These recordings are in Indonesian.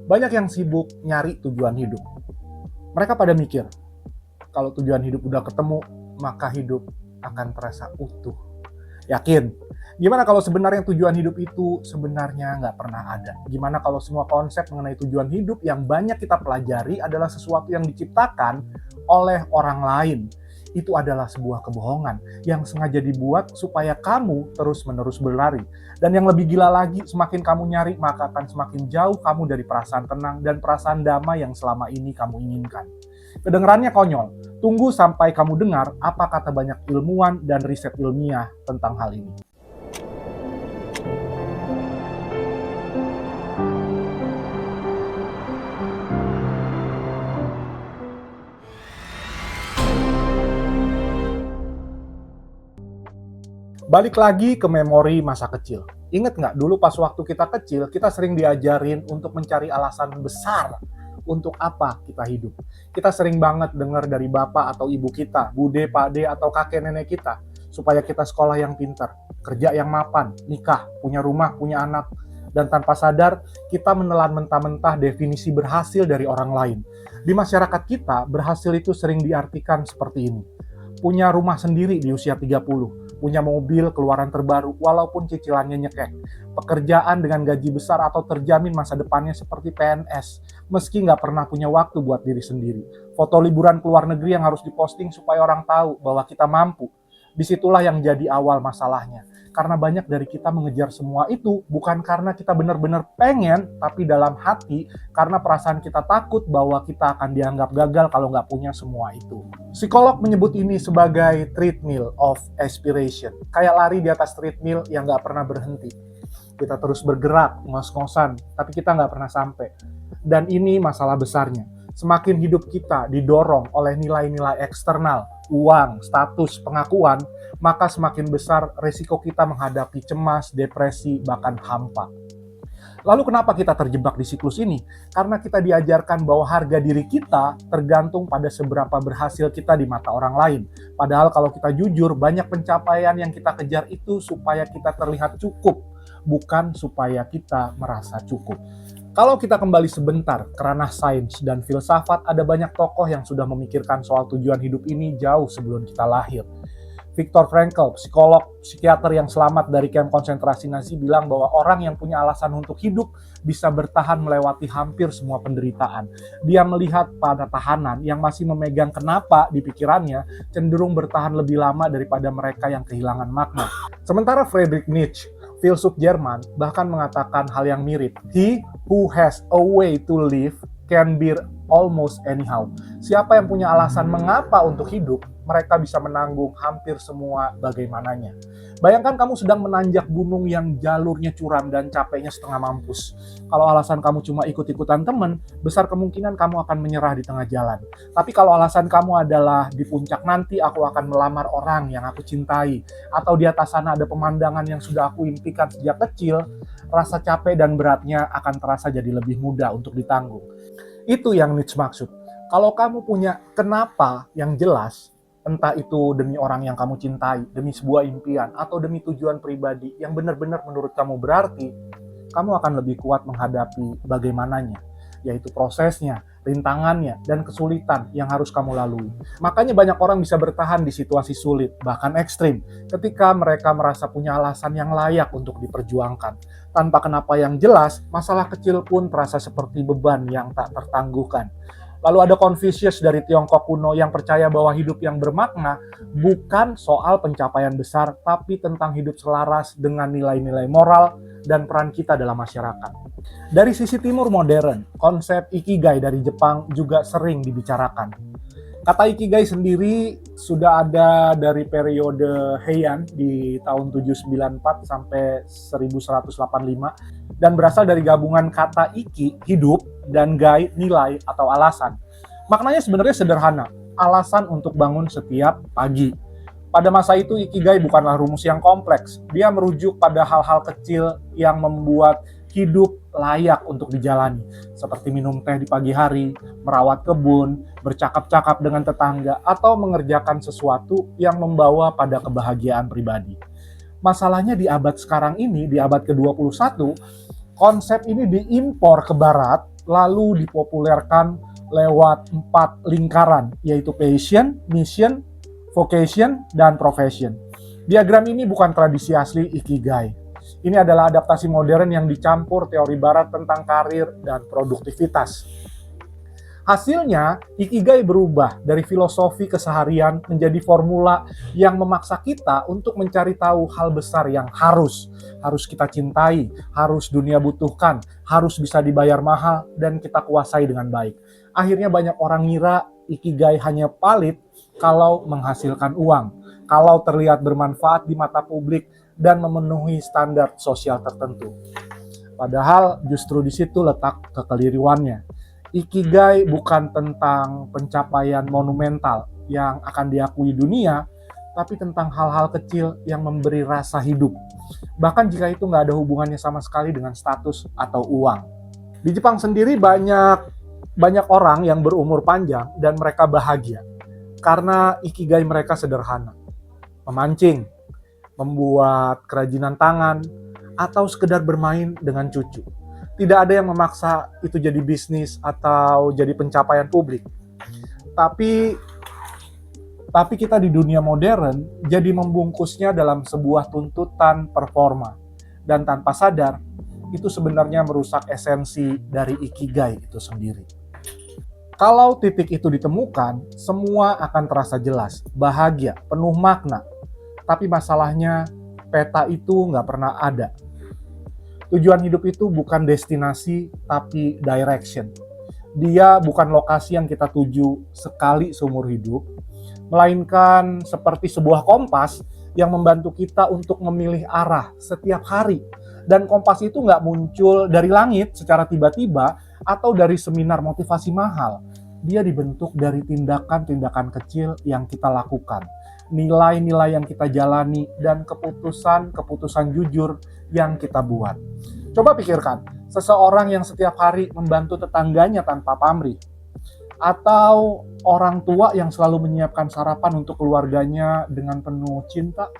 Banyak yang sibuk nyari tujuan hidup. Mereka pada mikir, kalau tujuan hidup udah ketemu, maka hidup akan terasa utuh. Yakin? Gimana kalau sebenarnya tujuan hidup itu sebenarnya nggak pernah ada? Gimana kalau semua konsep mengenai tujuan hidup yang banyak kita pelajari adalah sesuatu yang diciptakan oleh orang lain? Itu adalah sebuah kebohongan yang sengaja dibuat supaya kamu terus-menerus berlari. Dan yang lebih gila lagi, semakin kamu nyari, maka akan semakin jauh kamu dari perasaan tenang dan perasaan damai yang selama ini kamu inginkan. Kedengarannya konyol. Tunggu sampai kamu dengar apa kata banyak ilmuwan dan riset ilmiah tentang hal ini. Balik lagi ke memori masa kecil. Ingat nggak, dulu pas waktu kita kecil, kita sering diajarin untuk mencari alasan besar untuk apa kita hidup. Kita sering banget dengar dari bapak atau ibu kita, bude, pade, atau kakek nenek kita, supaya kita sekolah yang pintar, kerja yang mapan, nikah, punya rumah, punya anak. Dan tanpa sadar, kita menelan mentah-mentah definisi berhasil dari orang lain. Di masyarakat kita, berhasil itu sering diartikan seperti ini. Punya rumah sendiri di usia 30, punya mobil keluaran terbaru walaupun cicilannya nyekek, pekerjaan dengan gaji besar atau terjamin masa depannya seperti PNS, meski nggak pernah punya waktu buat diri sendiri, foto liburan ke luar negeri yang harus diposting supaya orang tahu bahwa kita mampu. Disitulah yang jadi awal masalahnya. Karena banyak dari kita mengejar semua itu bukan karena kita benar-benar pengen, tapi dalam hati karena perasaan kita takut bahwa kita akan dianggap gagal kalau nggak punya semua itu. Psikolog menyebut ini sebagai treadmill of aspiration. Kayak lari di atas treadmill yang nggak pernah berhenti. Kita terus bergerak, ngos-ngosan, tapi kita nggak pernah sampai. Dan ini masalah besarnya. Semakin hidup kita didorong oleh nilai-nilai eksternal, uang, status, pengakuan, maka semakin besar resiko kita menghadapi cemas, depresi, bahkan hampa. Lalu kenapa kita terjebak di siklus ini? Karena kita diajarkan bahwa harga diri kita tergantung pada seberapa berhasil kita di mata orang lain. Padahal kalau kita jujur, banyak pencapaian yang kita kejar itu supaya kita terlihat cukup, bukan supaya kita merasa cukup. Kalau kita kembali sebentar ke ranah sains dan filsafat, ada banyak tokoh yang sudah memikirkan soal tujuan hidup ini jauh sebelum kita lahir. Viktor Frankl, psikolog, psikiater yang selamat dari kamp konsentrasi Nazi, bilang bahwa orang yang punya alasan untuk hidup bisa bertahan melewati hampir semua penderitaan. Dia melihat pada tahanan yang masih memegang kenapa di pikirannya cenderung bertahan lebih lama daripada mereka yang kehilangan makna. Sementara Friedrich Nietzsche, filsuf Jerman, bahkan mengatakan hal yang mirip. He who has a way to live can bear almost anyhow. Siapa yang punya alasan mengapa untuk hidup, mereka bisa menanggung hampir semua bagaimananya. Bayangkan kamu sedang menanjak gunung yang jalurnya curam dan capeknya setengah mampus. Kalau alasan kamu cuma ikut-ikutan teman, besar kemungkinan kamu akan menyerah di tengah jalan. Tapi kalau alasan kamu adalah di puncak nanti aku akan melamar orang yang aku cintai, atau di atas sana ada pemandangan yang sudah aku impikan sejak kecil, rasa capek dan beratnya akan terasa jadi lebih mudah untuk ditanggung. Itu yang Nietzsche maksud. Kalau kamu punya kenapa yang jelas, entah itu demi orang yang kamu cintai, demi sebuah impian, atau demi tujuan pribadi yang benar-benar menurut kamu berarti, kamu akan lebih kuat menghadapi bagaimananya, yaitu prosesnya, rintangannya, dan kesulitan yang harus kamu lalui. Makanya banyak orang bisa bertahan di situasi sulit, bahkan ekstrim, ketika mereka merasa punya alasan yang layak untuk diperjuangkan. Tanpa kenapa yang jelas, masalah kecil pun terasa seperti beban yang tak tertangguhkan. Lalu ada Confucius dari Tiongkok kuno yang percaya bahwa hidup yang bermakna bukan soal pencapaian besar, tapi tentang hidup selaras dengan nilai-nilai moral dan peran kita dalam masyarakat. Dari sisi timur modern, konsep Ikigai dari Jepang juga sering dibicarakan. Kata Ikigai sendiri sudah ada dari periode Heian di tahun 794 sampai 1185 dan berasal dari gabungan kata Iki, hidup, dan Gai, nilai atau alasan. Maknanya sebenarnya sederhana, alasan untuk bangun setiap pagi. Pada masa itu Ikigai bukanlah rumus yang kompleks, dia merujuk pada hal-hal kecil yang membuat hidup layak untuk dijalani, seperti minum teh di pagi hari, merawat kebun, bercakap-cakap dengan tetangga, atau mengerjakan sesuatu yang membawa pada kebahagiaan pribadi. Masalahnya di abad sekarang ini, di abad ke-21, Konsep ini diimpor ke barat, lalu dipopulerkan lewat 4 lingkaran, yaitu passion, mission, vocation, dan profession. Diagram ini bukan tradisi asli Ikigai. Ini adalah adaptasi modern yang dicampur teori barat tentang karir dan produktivitas. Hasilnya, Ikigai berubah dari filosofi keseharian menjadi formula yang memaksa kita untuk mencari tahu hal besar yang harus kita cintai, harus dunia butuhkan, harus bisa dibayar mahal, dan kita kuasai dengan baik. Akhirnya banyak orang ngira Ikigai hanya valid kalau menghasilkan uang, kalau terlihat bermanfaat di mata publik, dan memenuhi standar sosial tertentu. Padahal justru di situ letak kekeliruannya. Ikigai bukan tentang pencapaian monumental yang akan diakui dunia, tapi tentang hal-hal kecil yang memberi rasa hidup. Bahkan jika itu nggak ada hubungannya sama sekali dengan status atau uang. Di Jepang sendiri banyak orang yang berumur panjang dan mereka bahagia karena ikigai mereka sederhana. Memancing, membuat kerajinan tangan, atau sekedar bermain dengan cucu. Tidak ada yang memaksa itu jadi bisnis atau jadi pencapaian publik. Tapi kita di dunia modern jadi membungkusnya dalam sebuah tuntutan performa. Dan tanpa sadar, itu sebenarnya merusak esensi dari Ikigai itu sendiri. Kalau titik itu ditemukan, semua akan terasa jelas, bahagia, penuh makna. Tapi masalahnya, peta itu nggak pernah ada. Tujuan hidup itu bukan destinasi, tapi direction. Dia bukan lokasi yang kita tuju sekali seumur hidup, melainkan seperti sebuah kompas yang membantu kita untuk memilih arah setiap hari. Dan kompas itu nggak muncul dari langit secara tiba-tiba atau dari seminar motivasi mahal. Dia dibentuk dari tindakan-tindakan kecil yang kita lakukan, nilai-nilai yang kita jalani, dan keputusan-keputusan jujur yang kita buat. Coba pikirkan, seseorang yang setiap hari membantu tetangganya tanpa pamrih, atau orang tua yang selalu menyiapkan sarapan untuk keluarganya dengan penuh cinta.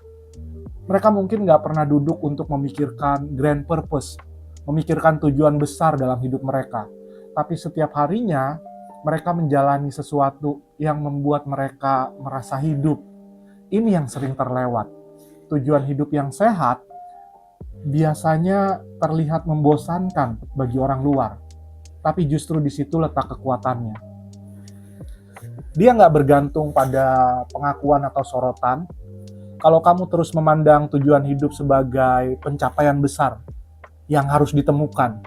Mereka mungkin nggak pernah duduk untuk memikirkan grand purpose, memikirkan tujuan besar dalam hidup mereka. Tapi setiap harinya, mereka menjalani sesuatu yang membuat mereka merasa hidup. Ini yang sering terlewat. Tujuan hidup yang sehat biasanya terlihat membosankan bagi orang luar. Tapi justru di situ letak kekuatannya. Dia nggak bergantung pada pengakuan atau sorotan. Kalau kamu terus memandang tujuan hidup sebagai pencapaian besar yang harus ditemukan,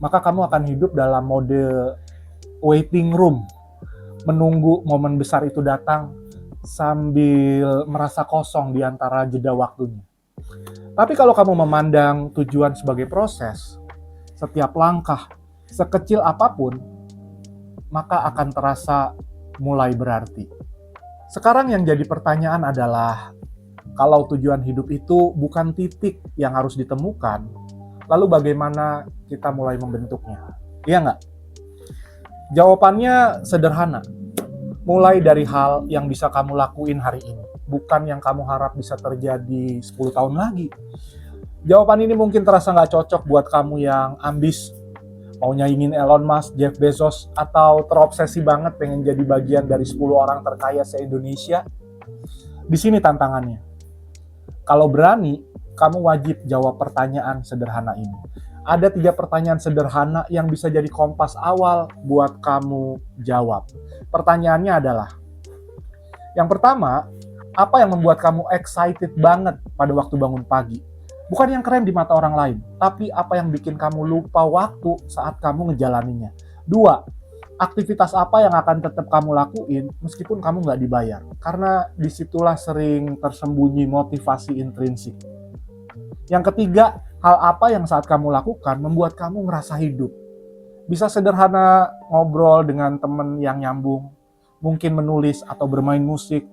maka kamu akan hidup dalam mode waiting room, menunggu momen besar itu datang sambil merasa kosong di antara jeda waktunya. Tapi kalau kamu memandang tujuan sebagai proses, setiap langkah, sekecil apapun, maka akan terasa mulai berarti. Sekarang yang jadi pertanyaan adalah, kalau tujuan hidup itu bukan titik yang harus ditemukan, lalu bagaimana kita mulai membentuknya? Iya nggak? Jawabannya sederhana. Mulai dari hal yang bisa kamu lakuin hari ini, bukan yang kamu harap bisa terjadi 10 tahun lagi. Jawaban ini mungkin terasa nggak cocok buat kamu yang ambis, mau nyaingin Elon Musk, Jeff Bezos, atau terobsesi banget pengen jadi bagian dari 10 orang terkaya se-Indonesia. Di sini tantangannya. Kalau berani, kamu wajib jawab pertanyaan sederhana ini. Ada 3 pertanyaan sederhana yang bisa jadi kompas awal buat kamu jawab. Pertanyaannya adalah, yang pertama, apa yang membuat kamu excited banget pada waktu bangun pagi? Bukan yang keren di mata orang lain, tapi apa yang bikin kamu lupa waktu saat kamu ngejalaninya. 2, aktivitas apa yang akan tetap kamu lakuin meskipun kamu nggak dibayar? Karena disitulah sering tersembunyi motivasi intrinsik. Yang ketiga, hal apa yang saat kamu lakukan membuat kamu ngerasa hidup? Bisa sederhana ngobrol dengan teman yang nyambung, mungkin menulis atau bermain musik.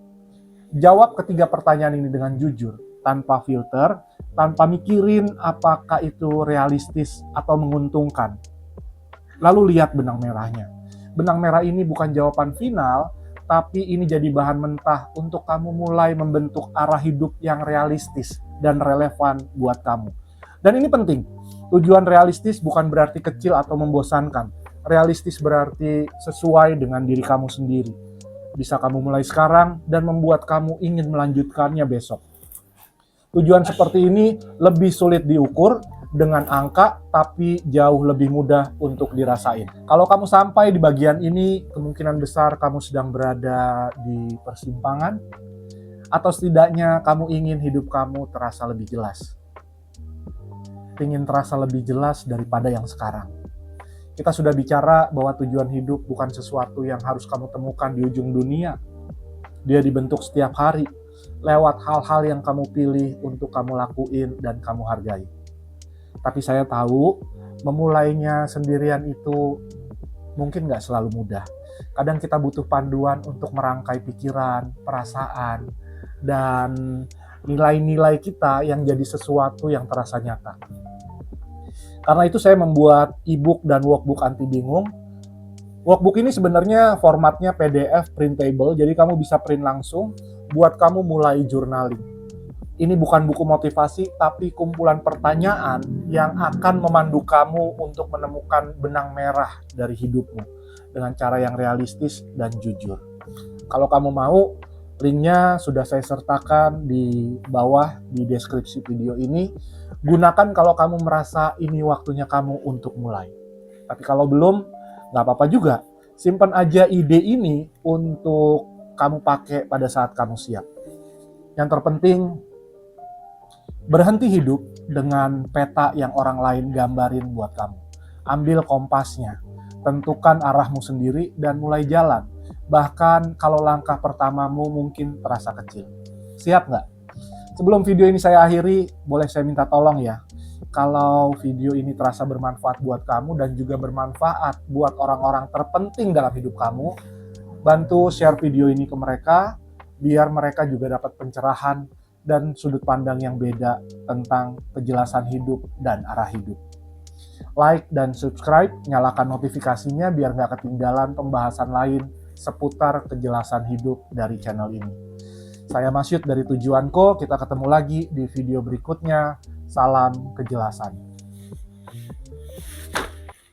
Jawab ketiga pertanyaan ini dengan jujur, tanpa filter, tanpa mikirin apakah itu realistis atau menguntungkan. Lalu lihat benang merahnya. Benang merah ini bukan jawaban final, tapi ini jadi bahan mentah untuk kamu mulai membentuk arah hidup yang realistis dan relevan buat kamu. Dan ini penting, tujuan realistis bukan berarti kecil atau membosankan. Realistis berarti sesuai dengan diri kamu sendiri. Bisa kamu mulai sekarang dan membuat kamu ingin melanjutkannya besok. Tujuan seperti ini lebih sulit diukur dengan angka, tapi jauh lebih mudah untuk dirasain. Kalau kamu sampai di bagian ini, kemungkinan besar kamu sedang berada di persimpangan, atau setidaknya kamu ingin hidup kamu terasa lebih jelas. Ingin terasa lebih jelas daripada yang sekarang. Kita sudah bicara bahwa tujuan hidup bukan sesuatu yang harus kamu temukan di ujung dunia. Dia dibentuk setiap hari, lewat hal-hal yang kamu pilih untuk kamu lakuin dan kamu hargai. Tapi saya tahu, memulainya sendirian itu mungkin gak selalu mudah. Kadang kita butuh panduan untuk merangkai pikiran, perasaan, dan nilai-nilai kita yang jadi sesuatu yang terasa nyata. Karena itu saya membuat e-book dan workbook anti bingung. Workbook ini sebenarnya formatnya PDF printable, jadi kamu bisa print langsung buat kamu mulai journaling. Ini bukan buku motivasi, tapi kumpulan pertanyaan yang akan memandu kamu untuk menemukan benang merah dari hidupmu dengan cara yang realistis dan jujur. Kalau kamu mau, linknya sudah saya sertakan di bawah di deskripsi video ini. Gunakan kalau kamu merasa ini waktunya kamu untuk mulai. Tapi kalau belum, nggak apa-apa juga. Simpan aja ide ini untuk kamu pakai pada saat kamu siap. Yang terpenting, berhenti hidup dengan peta yang orang lain gambarin buat kamu. Ambil kompasnya, tentukan arahmu sendiri dan mulai jalan. Bahkan kalau langkah pertamamu mungkin terasa kecil. Siap nggak? Sebelum video ini saya akhiri, boleh saya minta tolong ya. Kalau video ini terasa bermanfaat buat kamu dan juga bermanfaat buat orang-orang terpenting dalam hidup kamu, bantu share video ini ke mereka, biar mereka juga dapat pencerahan dan sudut pandang yang beda tentang kejelasan hidup dan arah hidup. Like dan subscribe, nyalakan notifikasinya biar nggak ketinggalan pembahasan lain seputar kejelasan hidup dari channel ini. Saya Mas Yud dari Tujuanko, kita ketemu lagi di video berikutnya. Salam kejelasan.